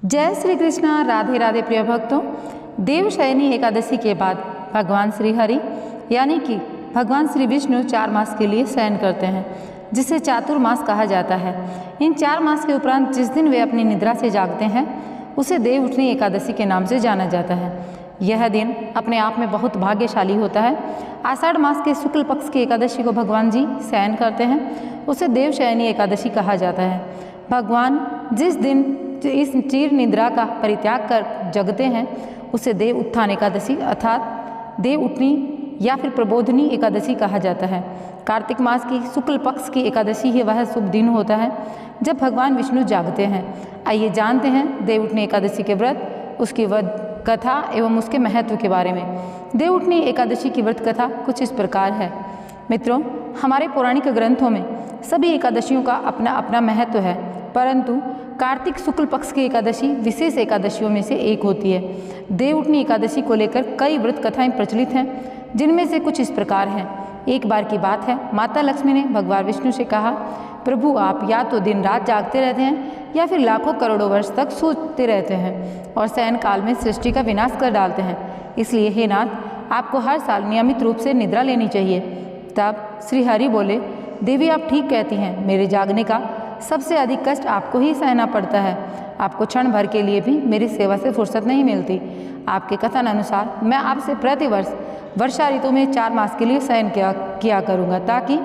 जय श्री कृष्णा। राधे राधे प्रिय भक्तों। देवशयनी एकादशी के बाद भगवान श्री हरि यानी कि भगवान श्री विष्णु 4 मास के लिए शयन करते हैं, जिसे चातुर्मास कहा जाता है। इन 4 मास के उपरांत जिस दिन वे अपनी निद्रा से जागते हैं उसे देव उठनी एकादशी के नाम से जाना जाता है। यह दिन अपने आप में बहुत भाग्यशाली होता है। आषाढ़ मास के शुक्ल पक्ष की एकादशी को भगवान जी शयन करते हैं, उसे देवशयनी एकादशी कहा जाता है। भगवान जिस दिन इस चीर निद्रा का परित्याग कर जगते हैं उसे देव उत्थान एकादशी अर्थात देव उठनी या फिर प्रबोधनी एकादशी कहा जाता है। कार्तिक मास की शुक्ल पक्ष की एकादशी ही वह शुभ दिन होता है जब भगवान विष्णु जागते हैं। आइए जानते हैं देव उठनी एकादशी के व्रत, उसकी व्रत कथा एवं उसके महत्व के बारे में। देव उठनी एकादशी की व्रत कथा कुछ इस प्रकार है। मित्रों, हमारे पौराणिक ग्रंथों में सभी एकादशियों का अपना अपना महत्व है, परंतु कार्तिक शुक्ल पक्ष की एकादशी विशेष एकादशियों में से एक होती है। देव उठनी एकादशी को लेकर कई व्रत कथाएं प्रचलित हैं, जिनमें से कुछ इस प्रकार हैं। एक बार की बात है, माता लक्ष्मी ने भगवान विष्णु से कहा, प्रभु आप या तो दिन रात जागते रहते हैं या फिर लाखों करोड़ों वर्ष तक सोते रहते हैं और शयन काल में सृष्टि का विनाश कर डालते हैं। इसलिए हे नाथ, आपको हर साल नियमित रूप से निद्रा लेनी चाहिए। तब श्री हरि बोले, देवी आप ठीक कहती हैं, मेरे जागने का सबसे अधिक कष्ट आपको ही सहना पड़ता है। आपको क्षण भर के लिए भी मेरी सेवा से फुर्सत नहीं मिलती। आपके कथन अनुसार मैं आपसे प्रतिवर्ष वर्षा ऋतु में 4 मास के लिए शयन किया करूँगा, ताकि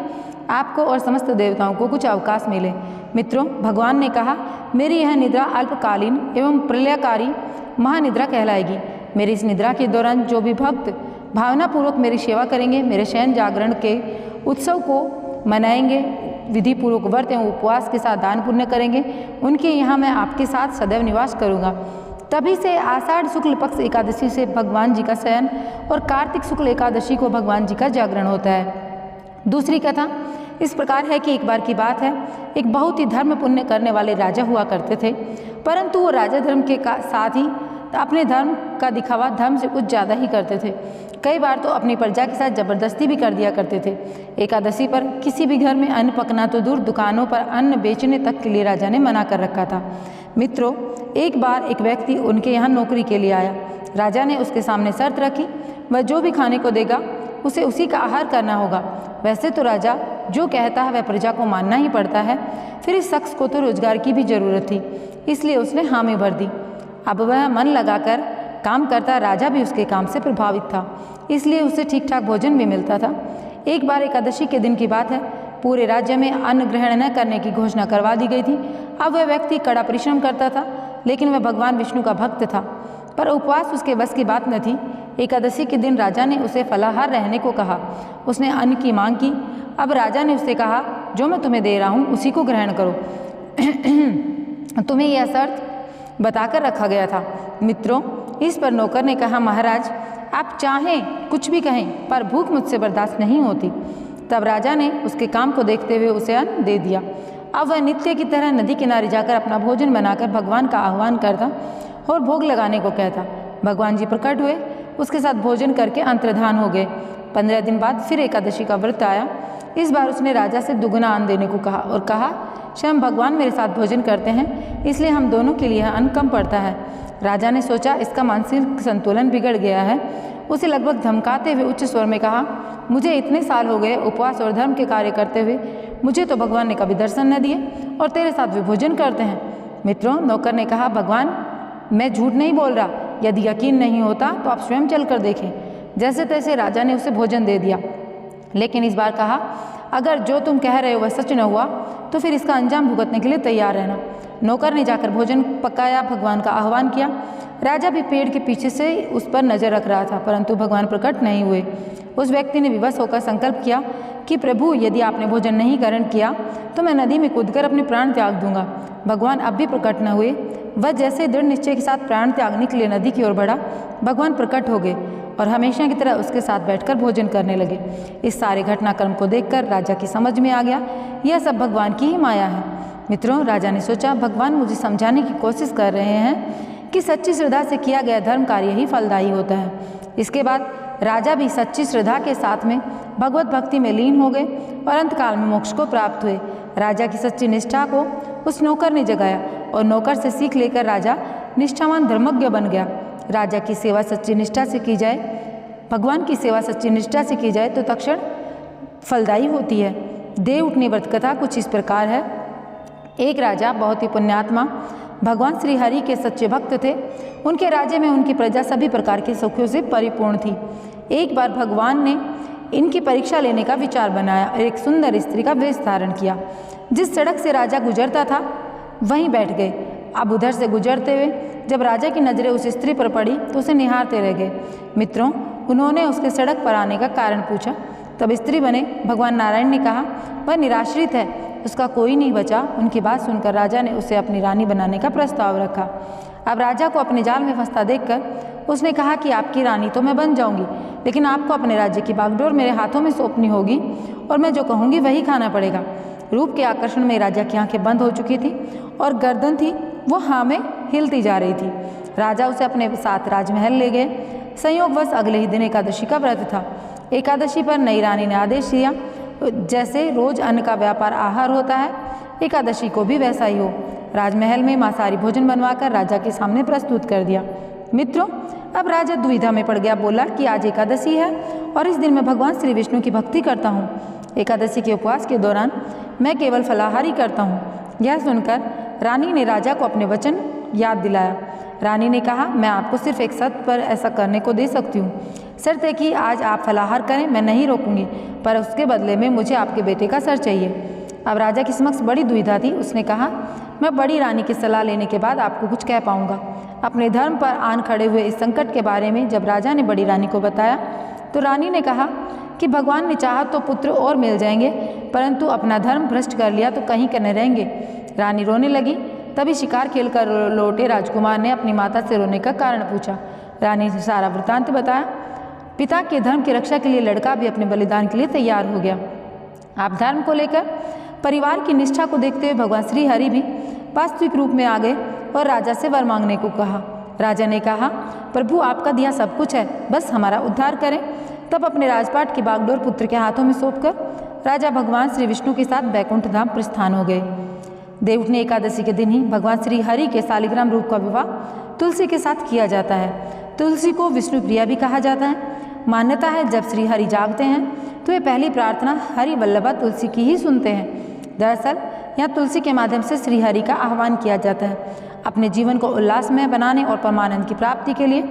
आपको और समस्त देवताओं को कुछ अवकाश मिले। मित्रों, भगवान ने कहा, मेरी यह निद्रा अल्पकालीन एवं प्रलयकारी महानिद्रा कहलाएगी। मेरी इस निद्रा के दौरान जो भी भक्त भावनापूर्वक मेरी सेवा करेंगे, मेरे शयन जागरण के उत्सव को मनाएंगे, विधि पूर्वक व्रत एवं उपवास के साथ दान पुण्य करेंगे, उनके यहाँ मैं आपके साथ सदैव निवास करूँगा। तभी से आषाढ़ शुक्ल पक्ष एकादशी से भगवान जी का शयन और कार्तिक शुक्ल एकादशी को भगवान जी का जागरण होता है। दूसरी कथा इस प्रकार है कि एक बार की बात है, एक बहुत ही धर्म पुण्य करने वाले राजा हुआ करते थे, परंतु वो राजा धर्म के साथ ही अपने धर्म का दिखावा धर्म से कुछ ज़्यादा ही करते थे। कई बार तो अपनी प्रजा के साथ जबरदस्ती भी कर दिया करते थे। एकादशी पर किसी भी घर में अन्न पकना तो दूर, दुकानों पर अन्न बेचने तक के लिए राजा ने मना कर रखा था। मित्रों, एक बार एक व्यक्ति उनके यहाँ नौकरी के लिए आया। राजा ने उसके सामने शर्त रखी, वह जो भी खाने को देगा उसे उसी का आहार करना होगा। वैसे तो राजा जो कहता है वह प्रजा को मानना ही पड़ता है, फिर इस शख्स को तो रोजगार की भी जरूरत थी, इसलिए उसने हामी भर दी। अब वह मन लगाकर काम करता, राजा भी उसके काम से प्रभावित था, इसलिए उसे ठीक ठाक भोजन भी मिलता था। एक बार एकादशी के दिन की बात है, पूरे राज्य में अन्न ग्रहण न करने की घोषणा करवा दी गई थी। अब वह व्यक्ति कड़ा परिश्रम करता था, लेकिन वह भगवान विष्णु का भक्त था, पर उपवास उसके बस की बात न थी। एकादशी के दिन राजा ने उसे फलाहार रहने को कहा। उसने अन्न की मांग की। अब राजा ने उससे कहा, जो मैं तुम्हें दे रहा हूँ उसी को ग्रहण करो। तुम्हें यह शर्त बताकर रखा गया था। मित्रों, इस पर नौकर ने कहा, महाराज आप चाहें कुछ भी कहें, पर भूख मुझसे बर्दाश्त नहीं होती। तब राजा ने उसके काम को देखते हुए उसे अन्न दे दिया। अब वह नित्य की तरह नदी किनारे जाकर अपना भोजन बनाकर भगवान का आह्वान करता और भोग लगाने को कहता। भगवान जी प्रकट हुए, उसके साथ भोजन करके अंतर्धान हो गए। 15 दिन बाद फिर एकादशी का व्रत आया। इस बार उसने राजा से दुगना अन्न देने को कहा और कहा, स्वयं भगवान मेरे साथ भोजन करते हैं, इसलिए हम दोनों के लिए अन्न कम पड़ता है। राजा ने सोचा इसका मानसिक संतुलन बिगड़ गया है। उसे लगभग धमकाते हुए उच्च स्वर में कहा, मुझे इतने साल हो गए उपवास और धर्म के कार्य करते हुए, मुझे तो भगवान ने कभी दर्शन न दिए और तेरे साथ भी भोजन करते हैं। मित्रों, नौकर ने कहा, भगवान मैं झूठ नहीं बोल रहा, यदि यकीन नहीं होता तो आप स्वयं चल कर देखें। जैसे तैसे राजा ने उसे भोजन दे दिया, लेकिन इस बार कहा, अगर जो तुम कह रहे हो वह सच न हुआ तो फिर इसका अंजाम भुगतने के लिए तैयार रहना। नौकर ने जाकर भोजन पकाया, भगवान का आह्वान किया। राजा भी पेड़ के पीछे से उस पर नजर रख रहा था, परंतु भगवान प्रकट नहीं हुए। उस व्यक्ति ने विवश होकर संकल्प किया कि प्रभु यदि आपने भोजन नहीं ग्रहण किया तो मैं नदी में कूदकर अपने प्राण त्याग दूंगा। भगवान अब भी प्रकट न हुए। वह जैसे दृढ़ निश्चय के साथ प्राण त्यागने के लिए नदी की ओर बढ़ा, भगवान प्रकट हो गए और हमेशा की तरह उसके साथ बैठकर भोजन करने लगे। इस सारे घटनाक्रम को देखकर राजा की समझ में आ गया, यह सब भगवान की ही माया है। मित्रों, राजा ने सोचा, भगवान मुझे समझाने की कोशिश कर रहे हैं कि सच्ची श्रद्धा से किया गया धर्म कार्य ही फलदायी होता है। इसके बाद राजा भी सच्ची श्रद्धा के साथ में भगवत भक्ति में लीन हो गए और अंतकाल में मोक्ष को प्राप्त हुए। राजा की सच्ची निष्ठा को उस नौकर ने जगाया और नौकर से सीख लेकर राजा निष्ठावान धर्मज्ञ बन गया। राजा की सेवा सच्ची निष्ठा से की जाए, भगवान की सेवा सच्ची निष्ठा से की जाए तो तत्क्षण फलदायी होती है। देव उठनी व्रत कथा कुछ इस प्रकार है। एक राजा बहुत ही पुण्यात्मा भगवान श्री हरि के सच्चे भक्त थे। उनके राज्य में उनकी प्रजा सभी प्रकार के सुखों से परिपूर्ण थी। एक बार भगवान ने इनकी परीक्षा लेने का विचार बनाया और एक सुंदर स्त्री का वेश धारण किया। जिस सड़क से राजा गुजरता था वहीं बैठ गए। अब उधर से गुजरते हुए जब राजा की नज़रें उस स्त्री पर पड़ी तो उसे निहारते रह गए। मित्रों, उन्होंने उसके सड़क पर आने का कारण पूछा। तब स्त्री बने भगवान नारायण ने कहा, वह निराश्रित है, उसका कोई नहीं बचा। उनकी बात सुनकर राजा ने उसे अपनी रानी बनाने का प्रस्ताव रखा। अब राजा को अपने जाल में फंसता देखकर उसने कहा कि आपकी रानी तो मैं बन जाऊंगी, लेकिन आपको अपने राज्य की बागडोर मेरे हाथों में सौंपनी होगी और मैं जो कहूँगी वही खाना पड़ेगा। रूप के आकर्षण में राजा की आंखें बंद हो चुकी थी और गर्दन थी वो हाँ में हिलती जा रही थी। राजा उसे अपने साथ राजमहल ले गए। संयोगवश अगले ही दिन एकादशी का व्रत था। एकादशी पर नई रानी ने आदेश दिया, जैसे रोज अन्न का व्यापार आहार होता है, एकादशी को भी वैसा ही हो। राजमहल में मांसाहारी भोजन बनवाकर राजा के सामने प्रस्तुत कर दिया। मित्रों, अब राजा दुविधा में पड़ गया। बोला कि आज एकादशी है और इस दिन मैं भगवान श्री विष्णु की भक्ति करता हूँ। एकादशी के उपवास के दौरान मैं केवल फलाहारी करता हूँ। यह सुनकर रानी ने राजा को अपने वचन याद दिलाया। रानी ने कहा, मैं आपको सिर्फ एक शर्त पर ऐसा करने को दे सकती हूँ। शर्त है कि आज आप फलाहार करें, मैं नहीं रोकूंगी, पर उसके बदले में मुझे आपके बेटे का सर चाहिए। अब राजा के समक्ष बड़ी दुविधा थी। उसने कहा, मैं बड़ी रानी की सलाह लेने के बाद आपको कुछ कह पाऊंगा। अपने धर्म पर आन खड़े हुए इस संकट के बारे में जब राजा ने बड़ी रानी को बताया तो रानी ने कहा कि भगवान ने चाहा तो पुत्र और मिल जाएंगे, परंतु अपना धर्म भ्रष्ट कर लिया तो कहीं करने रहेंगे। रानी रोने लगी। तभी शिकार खेलकर लौटे राजकुमार ने अपनी माता से रोने का कारण पूछा। रानी ने सारा वृत्तांत बताया। पिता के धर्म की रक्षा के लिए लड़का भी अपने बलिदान के लिए तैयार हो गया। आप धर्म को लेकर परिवार की निष्ठा को देखते हुए भगवान श्री हरि भी वास्तविक रूप में आ गए और राजा से वर मांगने को कहा। राजा ने कहा, प्रभु आपका दिया सब कुछ है, बस हमारा उद्धार करें। तब अपने राजपाट की बागडोर पुत्र के हाथों में सौंपकर राजा भगवान श्री विष्णु के साथ बैकुंठ धाम प्रस्थान हो गए। देवउठनी एकादशी के दिन ही भगवान श्री हरि के शालिग्राम रूप का विवाह तुलसी के साथ किया जाता है। तुलसी को विष्णु प्रिया भी कहा जाता है। मान्यता है जब श्री हरि जागते हैं तो वे पहली प्रार्थना हरि वल्लभा तुलसी की ही सुनते हैं। दरअसल यहाँ तुलसी के माध्यम से श्री हरि का आह्वान किया जाता है। अपने जीवन को उल्लासमय बनाने और परमानंद की प्राप्ति के लिए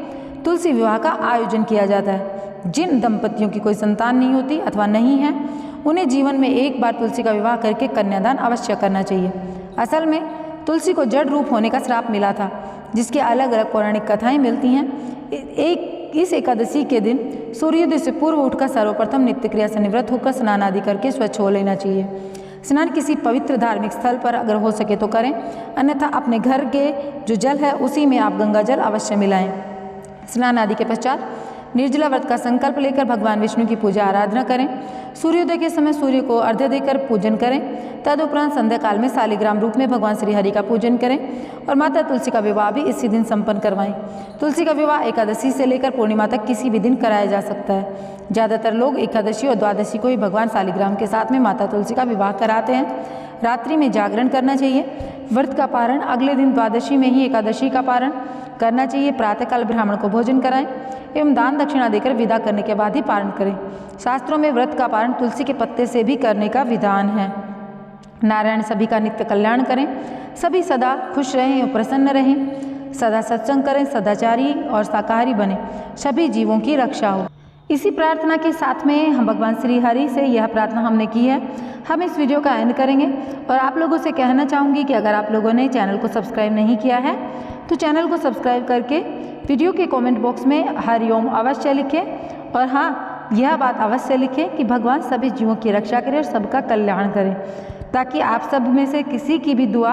तुलसी विवाह का आयोजन किया जाता है। जिन दंपतियों की कोई संतान नहीं होती अथवा नहीं है, उन्हें जीवन में एक बार तुलसी का विवाह करके कन्यादान अवश्य करना चाहिए। असल में तुलसी को जड़ रूप होने का श्राप मिला था, जिसके अलग अलग पौराणिक कथाएं मिलती हैं। इस एकादशी के दिन सूर्योदय से पूर्व उठकर सर्वप्रथम नित्य क्रिया से निवृत्त होकर स्नान आदि करके स्वच्छ हो लेना चाहिए। स्नान किसी पवित्र धार्मिक स्थल पर अगर हो सके तो करें, अन्यथा अपने घर के जो जल है उसी में आप गंगा जल अवश्य मिलाएं। स्नान आदि के पश्चात निर्जला व्रत का संकल्प लेकर भगवान विष्णु की पूजा आराधना करें। सूर्योदय के समय सूर्य को अर्घ्य देकर पूजन करें। तदुपरांत संध्या काल में शालिग्राम रूप में भगवान श्री हरि का पूजन करें और माता तुलसी का विवाह भी इसी दिन संपन्न करवाएं। तुलसी का विवाह एकादशी से लेकर पूर्णिमा तक किसी भी दिन कराया जा सकता है। ज़्यादातर लोग एकादशी और द्वादशी को ही भगवान शालिग्राम के साथ में माता तुलसी का विवाह कराते हैं। रात्रि में जागरण करना चाहिए। व्रत का पारण अगले दिन द्वादशी में ही एकादशी का पारण करना चाहिए। प्रातःकाल ब्राह्मण को भोजन कराएं एवं दान दक्षिणा देकर विदा करने के बाद ही पारण करें। शास्त्रों में व्रत का पारण तुलसी के पत्ते से भी करने का विधान है। नारायण सभी का नित्य कल्याण करें, सभी सदा खुश रहें और प्रसन्न रहें, सदा सत्संग करें, सदाचारी और शाकाहारी बने, सभी जीवों की रक्षा हो। इसी प्रार्थना के साथ में हम भगवान श्री हरि से यह प्रार्थना हमने की है। हम इस वीडियो का एंड करेंगे और आप लोगों से कहना चाहूँगी कि अगर आप लोगों ने चैनल को सब्सक्राइब नहीं किया है तो चैनल को सब्सक्राइब करके वीडियो के कमेंट बॉक्स में हरिओम अवश्य लिखें और हाँ, यह बात अवश्य लिखें कि भगवान सभी जीवों की रक्षा करें और सबका कल्याण करें, ताकि आप सब में से किसी की भी दुआ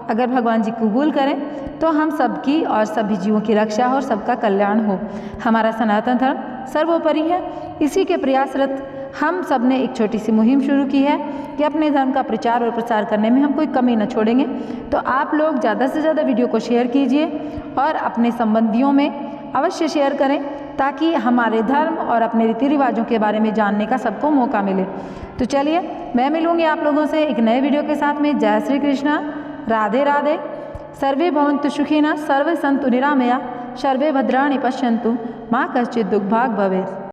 अगर भगवान जी कबूल करें तो हम सबकी और सभी जीवों की रक्षा हो और सबका कल्याण हो। हमारा सनातन धर्म सर्वोपरि है। इसी के प्रयासरत हम सब ने एक छोटी सी मुहिम शुरू की है कि अपने धर्म का प्रचार और प्रसार करने में हम कोई कमी न छोड़ेंगे। तो आप लोग ज़्यादा से ज़्यादा वीडियो को शेयर कीजिए और अपने संबंधियों में अवश्य शेयर करें, ताकि हमारे धर्म और अपने रीति रिवाजों के बारे में जानने का सबको मौका मिले। तो चलिए, मैं मिलूँगी आप लोगों से एक नए वीडियो के साथ में। जय श्री कृष्णा, राधे राधे, सर्वे भवन्तु सुखिनः, सर्वे सन्तु निरामया, सर्वे भद्राणि पश्यन्तु, मा कश्चित् दुःखभाग् भवेत्।